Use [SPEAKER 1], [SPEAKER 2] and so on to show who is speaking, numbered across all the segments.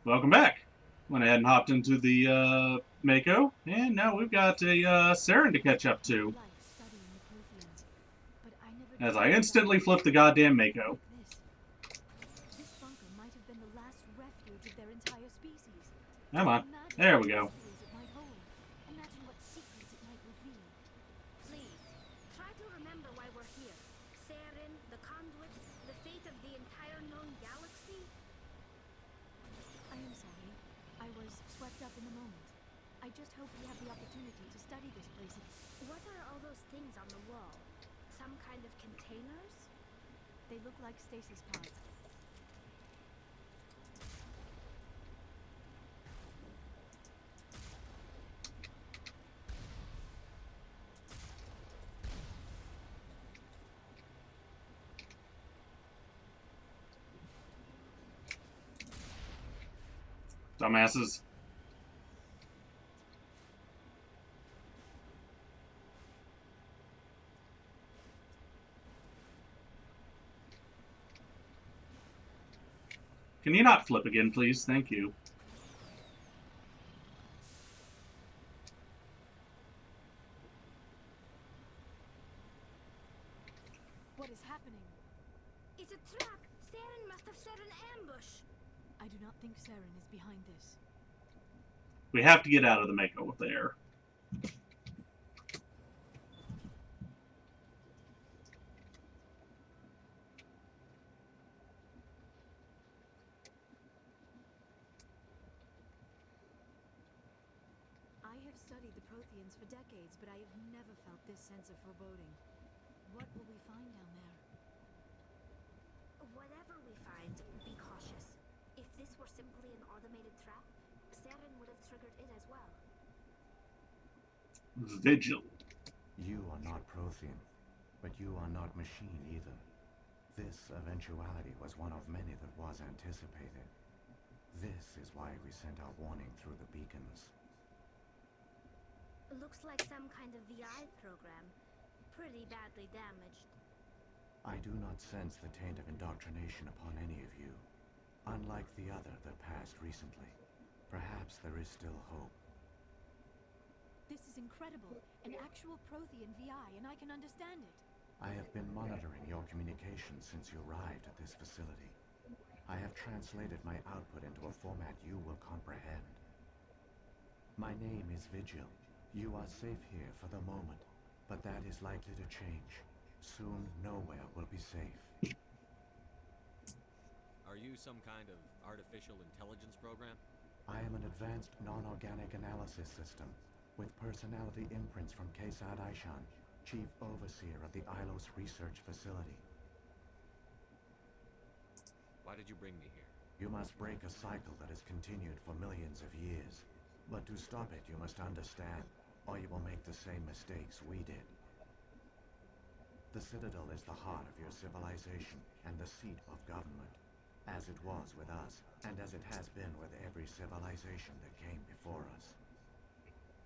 [SPEAKER 1] Welcome back. Went ahead and hopped into the Mako, and now we've got a Saren to catch up to. As I instantly flipped the goddamn Mako.
[SPEAKER 2] This bunker might have been the last refuge of their entire species.
[SPEAKER 1] Come
[SPEAKER 2] Just
[SPEAKER 1] on.
[SPEAKER 2] imagine
[SPEAKER 1] There
[SPEAKER 2] what
[SPEAKER 1] we go.
[SPEAKER 2] mysteries it might hold. Imagine what secrets it might reveal.
[SPEAKER 3] Please, try to remember why we're here. Saren, the conduit, the fate of the entire known galaxy.
[SPEAKER 2] I am sorry. I was swept up in the moment. I just hope we have the opportunity to study this place.
[SPEAKER 3] What are all those things on the wall? Some kind of containers?
[SPEAKER 2] They look like stasis pods.
[SPEAKER 1] Dumbasses. Can you not flip again, please? Thank you.
[SPEAKER 2] What is happening?
[SPEAKER 3] It's a trap! Saren must have set an ambush!
[SPEAKER 2] I do not think Saren is behind this.
[SPEAKER 1] We have to get out of the Mako there.
[SPEAKER 2] I have studied the Protheans for decades, but I have never felt this sense of foreboding. What will we find down there?
[SPEAKER 3] Whatever we find, be cautious. If this were simply an automated trap, Saren would have triggered it as well.
[SPEAKER 1] Vigil.
[SPEAKER 4] You are not Prothean, but you are not machine either. This eventuality was one of many that was anticipated. This is why we sent our warning through the beacons.
[SPEAKER 3] Looks like some kind of VI program. Pretty badly damaged.
[SPEAKER 4] I do not sense the taint of indoctrination upon any of you. Unlike the other that passed recently, perhaps there is still hope.
[SPEAKER 2] This is incredible. An actual Prothean VI, and I can understand it.
[SPEAKER 4] I have been monitoring your communications since you arrived at this facility. I have translated my output into a format you will comprehend. My name is Vigil. You are safe here for the moment, but that is likely to change. Soon, nowhere will be safe.
[SPEAKER 5] Are you some kind of artificial intelligence program?
[SPEAKER 4] I am an advanced non-organic analysis system, with personality imprints from Kesad Aishan, Chief Overseer of the Ilos Research Facility.
[SPEAKER 5] Why did you bring me here?
[SPEAKER 4] You must break a cycle that has continued for millions of years. But to stop it, you must understand, or you will make the same mistakes we did. The Citadel is the heart of your civilization and the seat of government, as it was with us, and as it has been with every civilization that came before us.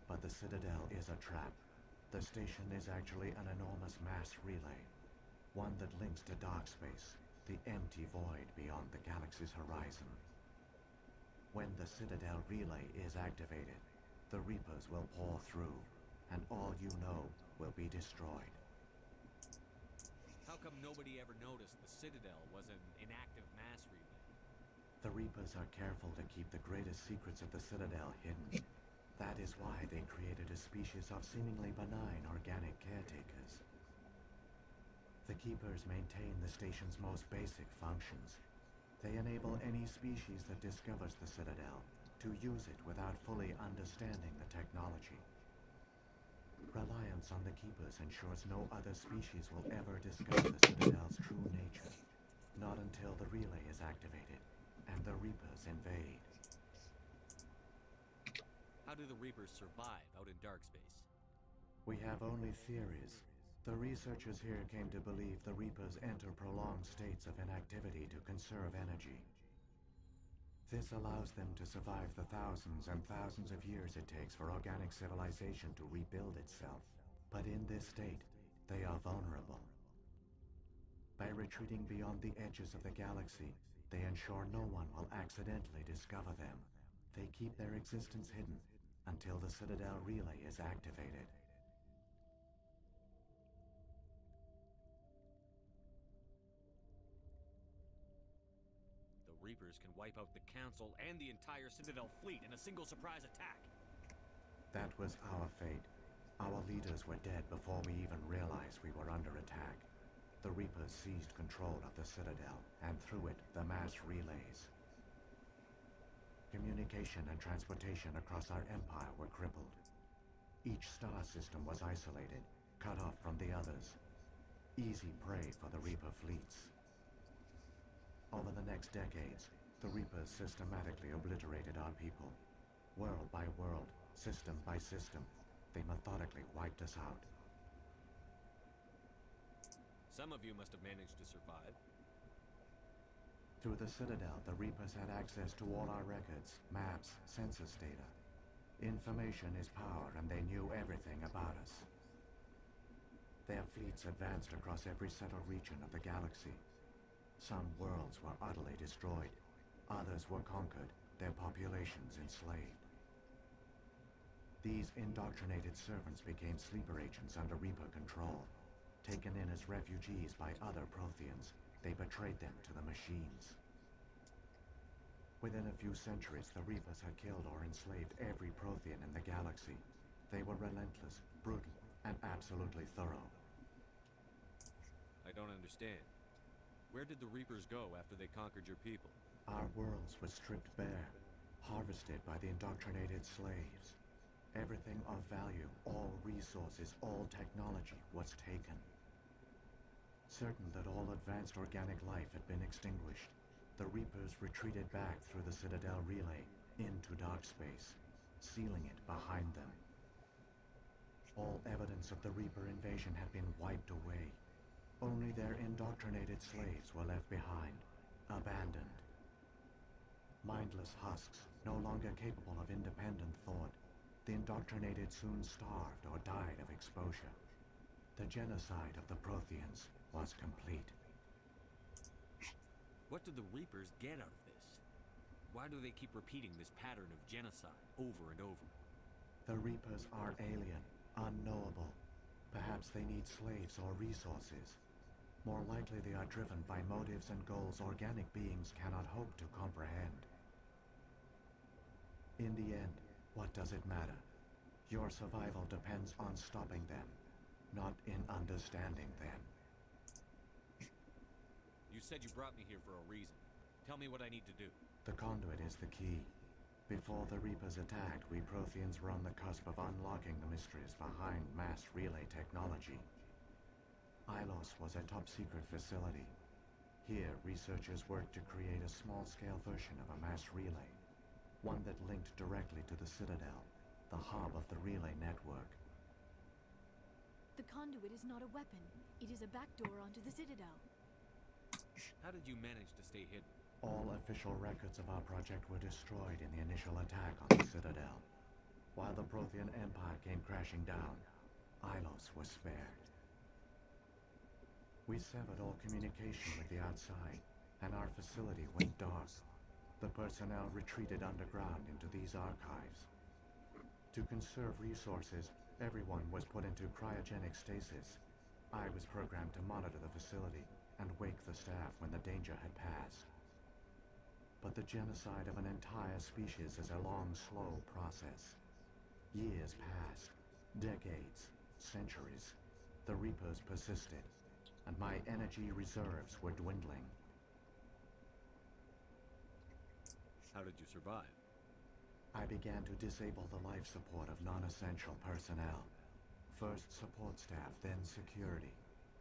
[SPEAKER 4] But the Citadel is a trap. The station is actually an enormous mass relay, one that links to dark space, the empty void beyond the galaxy's horizon. When the Citadel relay is activated, the Reapers will pour through, and all you know will be destroyed.
[SPEAKER 5] How come nobody ever noticed the Citadel was an inactive mass relay?
[SPEAKER 4] The Reapers are careful to keep the greatest secrets of the Citadel hidden. That is why they created a species of seemingly benign organic caretakers. The Keepers maintain the station's most basic functions. They enable any species that discovers the Citadel to use it without fully understanding the technology. Reliance on the Keepers ensures no other species will ever discover the Citadel's true nature. Not until the relay is activated, and the Reapers invade.
[SPEAKER 5] How do the Reapers survive out in dark space?
[SPEAKER 4] We have only theories. The researchers here came to believe the Reapers enter prolonged states of inactivity to conserve energy. This allows them to survive the thousands and thousands of years it takes for organic civilization to rebuild itself. But in this state, they are vulnerable. By retreating beyond the edges of the galaxy, They ensure no one will accidentally discover them. They keep their existence hidden until the Citadel relay is activated.
[SPEAKER 5] The Reapers can wipe out the Council and the entire Citadel fleet in a single surprise attack.
[SPEAKER 4] That was our fate. Our leaders were dead before we even realized we were under attack. The Reapers seized control of the Citadel, and through it, the mass relays. Communication and transportation across our empire were crippled. Each star system was isolated, cut off from the others. Easy prey for the Reaper fleets. Over the next decades, the Reapers systematically obliterated our people. World by world, system by system, they methodically wiped us out.
[SPEAKER 5] Some of you must have managed to survive.
[SPEAKER 4] Through the Citadel, the Reapers had access to all our records, maps, census data. Information is power, and they knew everything about us. Their fleets advanced across every settled region of the galaxy. Some worlds were utterly destroyed. Others were conquered, their populations enslaved. These indoctrinated servants became sleeper agents under Reaper control. Taken in as refugees by other Protheans, they betrayed them to the machines. Within a few centuries, the Reapers had killed or enslaved every Prothean in the galaxy. They were relentless, brutal, and absolutely thorough.
[SPEAKER 5] I don't understand. Where did the Reapers go after they conquered your people?
[SPEAKER 4] Our worlds were stripped bare, harvested by the indoctrinated slaves. Everything of value, all resources, all technology was taken. Certain that all advanced organic life had been extinguished, the Reapers retreated back through the Citadel relay into dark space, sealing it behind them. All evidence of the Reaper invasion had been wiped away. Only their indoctrinated slaves were left behind, abandoned. Mindless husks, no longer capable of independent thought, the indoctrinated soon starved or died of exposure. The genocide of the Protheans was complete.
[SPEAKER 5] What do the Reapers get out of this? Why do they keep repeating this pattern of genocide over and over?
[SPEAKER 4] The Reapers are alien, unknowable. Perhaps they need slaves or resources. More likely they are driven by motives and goals organic beings cannot hope to comprehend. In the end, what does it matter? Your survival depends on stopping them, not in understanding them.
[SPEAKER 5] You said you brought me here for a reason. Tell me what I need to do.
[SPEAKER 4] The conduit is the key. Before the Reapers attacked, we Protheans were on the cusp of unlocking the mysteries behind mass relay technology. Ilos was a top-secret facility. Here, researchers worked to create a small-scale version of a mass relay, one that linked directly to the Citadel, the hub of the relay network.
[SPEAKER 2] The conduit is not a weapon. It is a backdoor onto the Citadel.
[SPEAKER 5] How did you manage to stay hidden?
[SPEAKER 4] All official records of our project were destroyed in the initial attack on the Citadel. While the Prothean Empire came crashing down, Ilos was spared. We severed all communication with the outside, and our facility went dark. The personnel retreated underground into these archives. To conserve resources, everyone was put into cryogenic stasis. I was programmed to monitor the facility and wake the staff when the danger had passed. But the genocide of an entire species is a long, slow process. Years passed, decades, centuries. The Reapers persisted, and my energy reserves were dwindling.
[SPEAKER 5] How did you survive?
[SPEAKER 4] I began to disable the life support of non-essential personnel. First support staff, then security.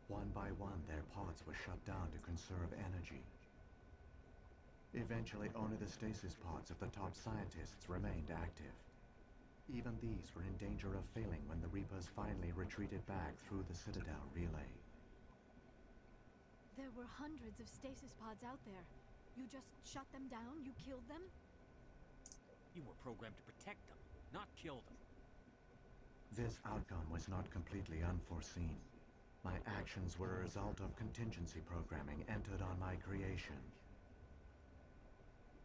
[SPEAKER 4] One by one, their pods were shut down to conserve energy. Eventually, only the stasis pods of the top scientists remained active. Even these were in danger of failing when the Reapers finally retreated back through the Citadel relay.
[SPEAKER 2] There were hundreds of stasis pods out there. You just shut them down? You killed them?
[SPEAKER 5] You were programmed to protect them, not kill them.
[SPEAKER 4] This outcome was not completely unforeseen. My actions were a result of contingency programming entered on my creation.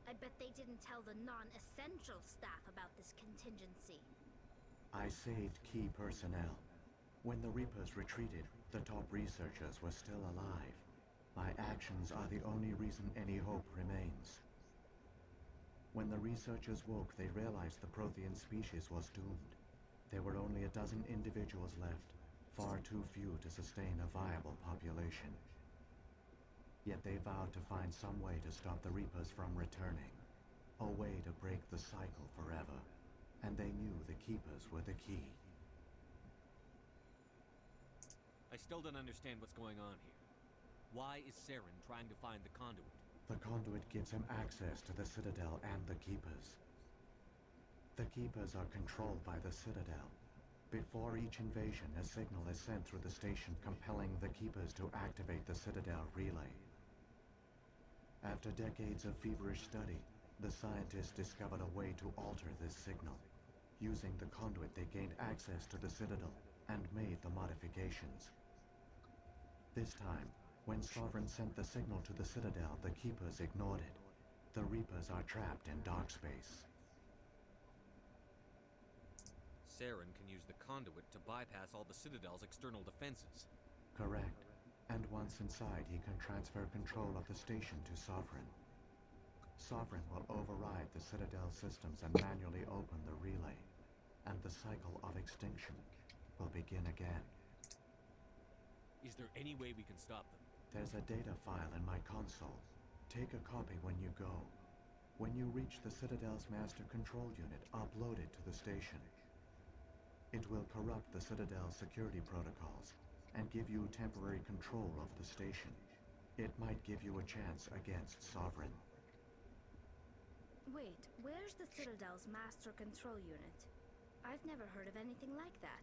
[SPEAKER 3] I bet they didn't tell the non-essential staff about this contingency.
[SPEAKER 4] I saved key personnel. When the Reapers retreated, the top researchers were still alive. My actions are the only reason any hope remains. When the researchers woke, they realized the Prothean species was doomed. There were only a dozen individuals left, far too few to sustain a viable population. Yet they vowed to find some way to stop the Reapers from returning, a way to break the cycle forever, and they knew the Keepers were the key.
[SPEAKER 5] I still don't understand what's going on here. Why is Saren trying to find the conduit?
[SPEAKER 4] The conduit gives him access to the Citadel and the Keepers. The Keepers are controlled by the Citadel. Before each invasion, a signal is sent through the station compelling the Keepers to activate the Citadel relay. After decades of feverish study, the scientists discovered a way to alter this signal. Using the conduit, they gained access to the Citadel and made the modifications. This time, when Sovereign sent the signal to the Citadel, the Keepers ignored it. The Reapers are trapped in dark space.
[SPEAKER 5] Saren can use the conduit to bypass all the Citadel's external defenses.
[SPEAKER 4] Correct. And once inside, he can transfer control of the station to Sovereign. Sovereign will override the Citadel systems and manually open the relay, and the cycle of extinction will begin again.
[SPEAKER 5] Is there any way we can stop them?
[SPEAKER 4] There's a data file in my console. Take a copy when you go. When you reach the Citadel's master control unit, upload it to the station. It will corrupt the Citadel's security protocols and give you temporary control of the station. It might give you a chance against Sovereign.
[SPEAKER 3] Wait, where's the Citadel's master control unit? I've never heard of anything like that.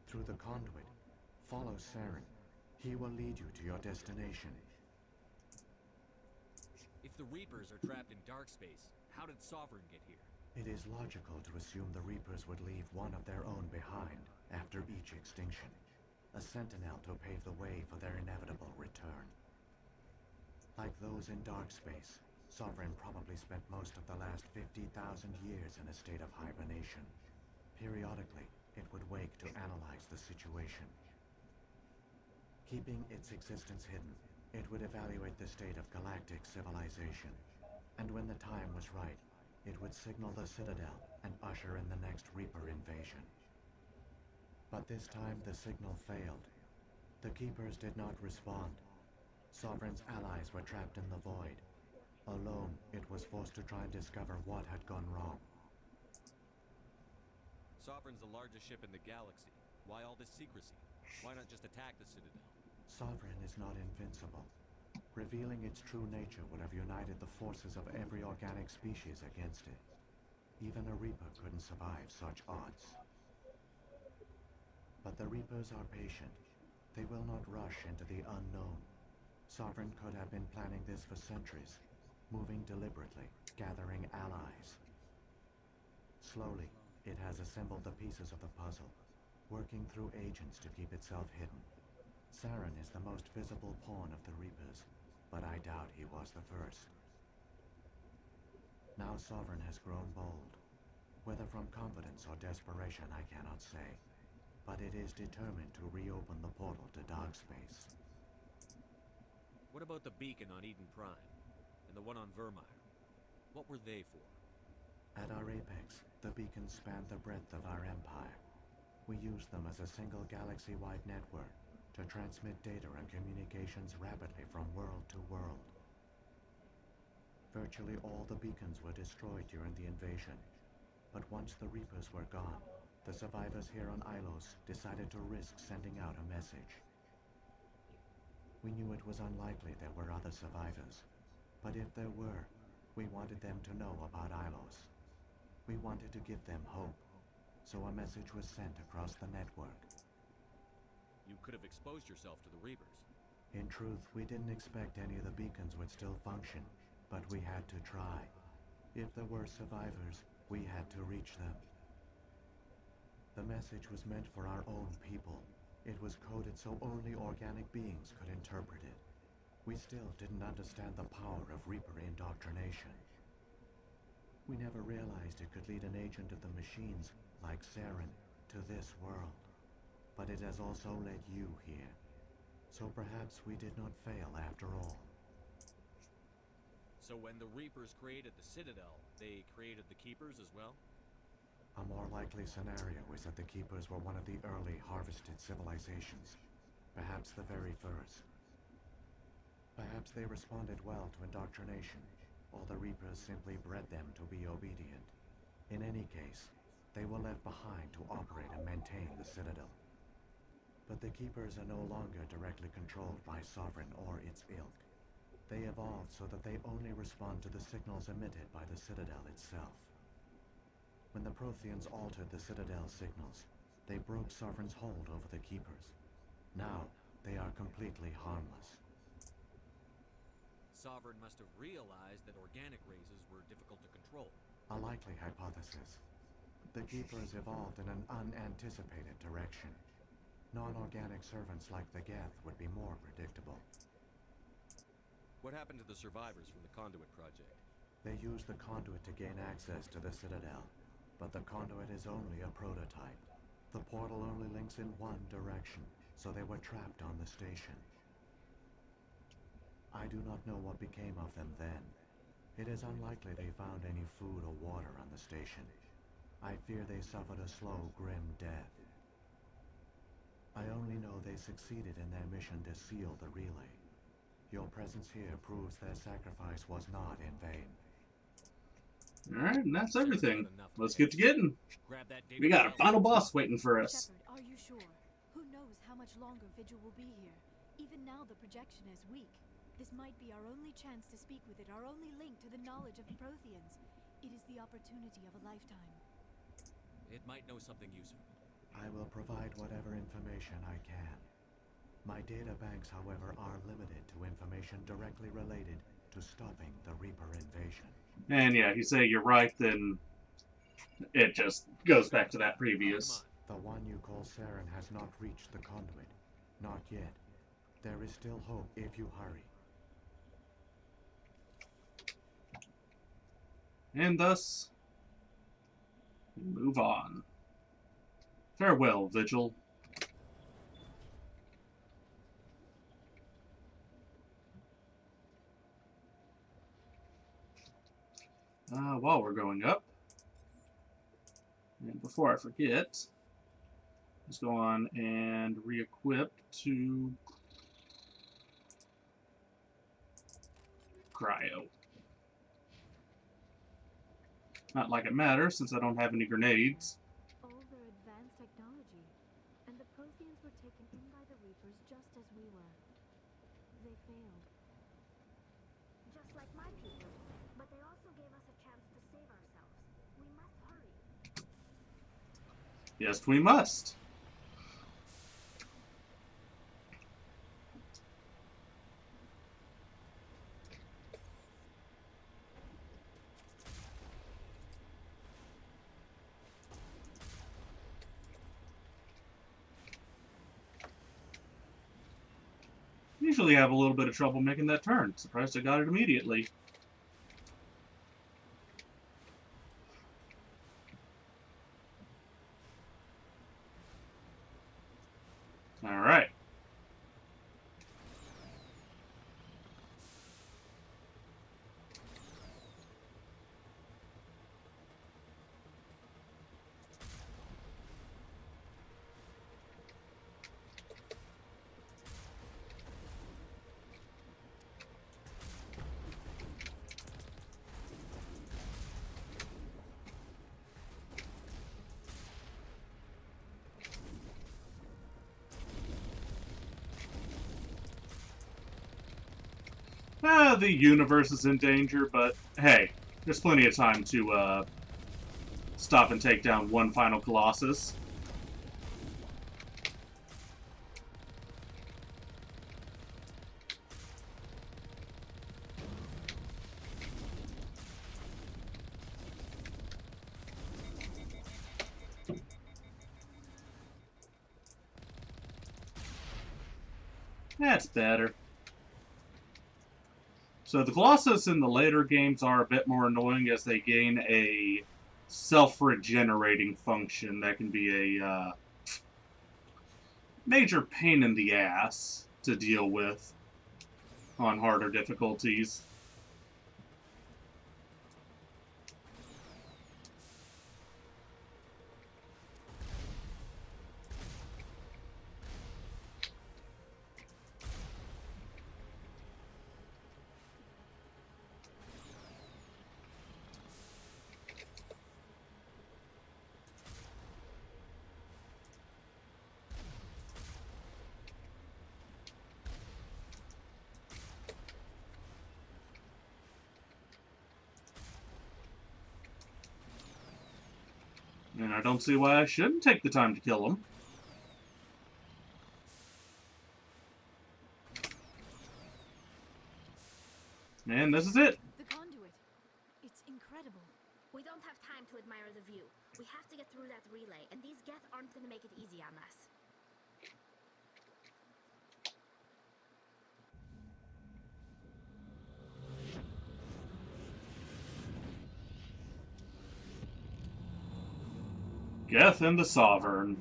[SPEAKER 4] Through the conduit, follow Saren. He will lead you to your destination.
[SPEAKER 5] If the Reapers are trapped in dark space, how did Sovereign get here?
[SPEAKER 4] It is logical to assume the Reapers would leave one of their own behind after each extinction. A sentinel to pave the way for their inevitable return. Like those in dark space, Sovereign probably spent most of the last 50,000 years in a state of hibernation. Periodically, it would wake to analyze the situation. Keeping its existence hidden, it would evaluate the state of galactic civilization. And when the time was right, it would signal the Citadel and usher in the next Reaper invasion. But this time the signal failed. The Keepers did not respond. Sovereign's allies were trapped in the void. Alone, it was forced to try and discover what had gone wrong.
[SPEAKER 5] Sovereign's the largest ship in the galaxy. Why all this secrecy? Why not just attack the Citadel?
[SPEAKER 4] Sovereign is not invincible. Revealing its true nature would have united the forces of every organic species against it. Even a Reaper couldn't survive such odds. But the Reapers are patient. They will not rush into the unknown. Sovereign could have been planning this for centuries, moving deliberately, gathering allies. Slowly, it has assembled the pieces of the puzzle, working through agents to keep itself hidden. Saren is the most visible pawn of the Reapers, but I doubt he was the first. Now Sovereign has grown bold. Whether from confidence or desperation, I cannot say. But it is determined to reopen the portal to dark space.
[SPEAKER 5] What about the beacon on Eden Prime? And the one on Vermeer? What were they for?
[SPEAKER 4] At our apex, the beacons spanned the breadth of our empire. We used them as a single galaxy-wide network to transmit data and communications rapidly from world to world. Virtually all the beacons were destroyed during the invasion, but once the Reapers were gone, the survivors here on Ilos decided to risk sending out a message. We knew it was unlikely there were other survivors, but if there were, we wanted them to know about Ilos. We wanted to give them hope, so a message was sent across the network.
[SPEAKER 5] You could have exposed yourself to the Reapers.
[SPEAKER 4] In truth, we didn't expect any of the beacons would still function, but we had to try. If there were survivors, we had to reach them. The message was meant for our own people. It was coded so only organic beings could interpret it. We still didn't understand the power of Reaper indoctrination. We never realized it could lead an agent of the machines, like Saren, to this world. But it has also led you here. So perhaps we did not fail after all.
[SPEAKER 5] So when the Reapers created the Citadel, they created the Keepers as well?
[SPEAKER 4] A more likely scenario is that the Keepers were one of the early harvested civilizations. Perhaps the very first. Perhaps they responded well to indoctrination, or the Reapers simply bred them to be obedient. In any case, they were left behind to operate and maintain the Citadel. But the Keepers are no longer directly controlled by Sovereign or its ilk. They evolved so that they only respond to the signals emitted by the Citadel itself. When the Protheans altered the Citadel's signals, they broke Sovereign's hold over the Keepers. Now, they are completely harmless.
[SPEAKER 5] Sovereign must have realized that organic races were difficult to control.
[SPEAKER 4] A likely hypothesis. The Keepers evolved in an unanticipated direction. Non-organic servants like the Geth would be more predictable.
[SPEAKER 5] What happened to the survivors from the Conduit project?
[SPEAKER 4] They used the conduit to gain access to the Citadel, but the conduit is only a prototype. The portal only links in one direction, so they were trapped on the station. I do not know what became of them then. It is unlikely they found any food or water on the station. I fear they suffered a slow, grim death. I only know they succeeded in their mission to seal the relay. Your presence here proves their sacrifice was not in vain.
[SPEAKER 1] Alright, and that's everything.
[SPEAKER 5] Enough
[SPEAKER 1] Let's
[SPEAKER 5] to
[SPEAKER 1] get to getting.
[SPEAKER 5] grab that data
[SPEAKER 1] We got a
[SPEAKER 5] file.
[SPEAKER 1] final boss waiting for us.
[SPEAKER 2] Shepard, are you sure? Who knows how much longer Vigil will be here? Even now the projection is weak. This might be our only chance to speak with it, our only link to the knowledge of the Protheans. It is the opportunity of a lifetime.
[SPEAKER 5] It might know something useful.
[SPEAKER 4] I will provide whatever information I can. My data banks, however, are limited to information directly related to stopping the Reaper invasion.
[SPEAKER 1] And yeah, if you say you're right, then it just goes back to that previous.
[SPEAKER 4] The one you call Saren has not reached the conduit. Not yet. There is still hope if you hurry.
[SPEAKER 1] And thus, we move on. Farewell, Vigil. While we're going up, and before I forget, let's go on and re-equip to Cryo. Not like it matters, since I don't have any grenades.
[SPEAKER 2] All their advanced technology, and the Protheans were taken in by the Reapers just as we were. They failed.
[SPEAKER 3] Just like my people. But they also gave us a chance to save ourselves. We must hurry.
[SPEAKER 1] Yes, we must. Usually have a little bit of trouble making that turn. Surprised I got it immediately. All right. The universe is in danger, but hey, there's plenty of time to stop and take down one final Colossus. That's better. So the Colossus in the later games are a bit more annoying as they gain a self-regenerating function that can be a major pain in the ass to deal with on harder difficulties. And I don't see why I shouldn't take the time to kill him. And this is it.
[SPEAKER 2] The conduit. It's incredible.
[SPEAKER 3] We don't have time to admire the view. We have to get through that relay, and these Geth aren't gonna make it easy on us.
[SPEAKER 1] Geth and the Sovereign.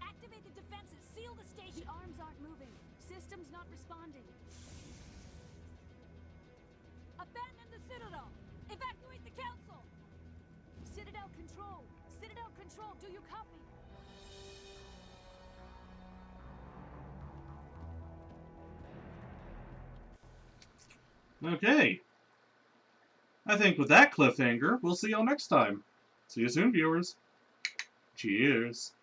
[SPEAKER 2] Activate the defenses. Seal the station. The arms aren't moving. Systems not responding. Abandon the Citadel. Evacuate the Council. Citadel Control. Citadel Control. Do you copy?
[SPEAKER 1] Okay. I think with that cliffhanger, we'll see y'all next time. See you soon, viewers. Cheers.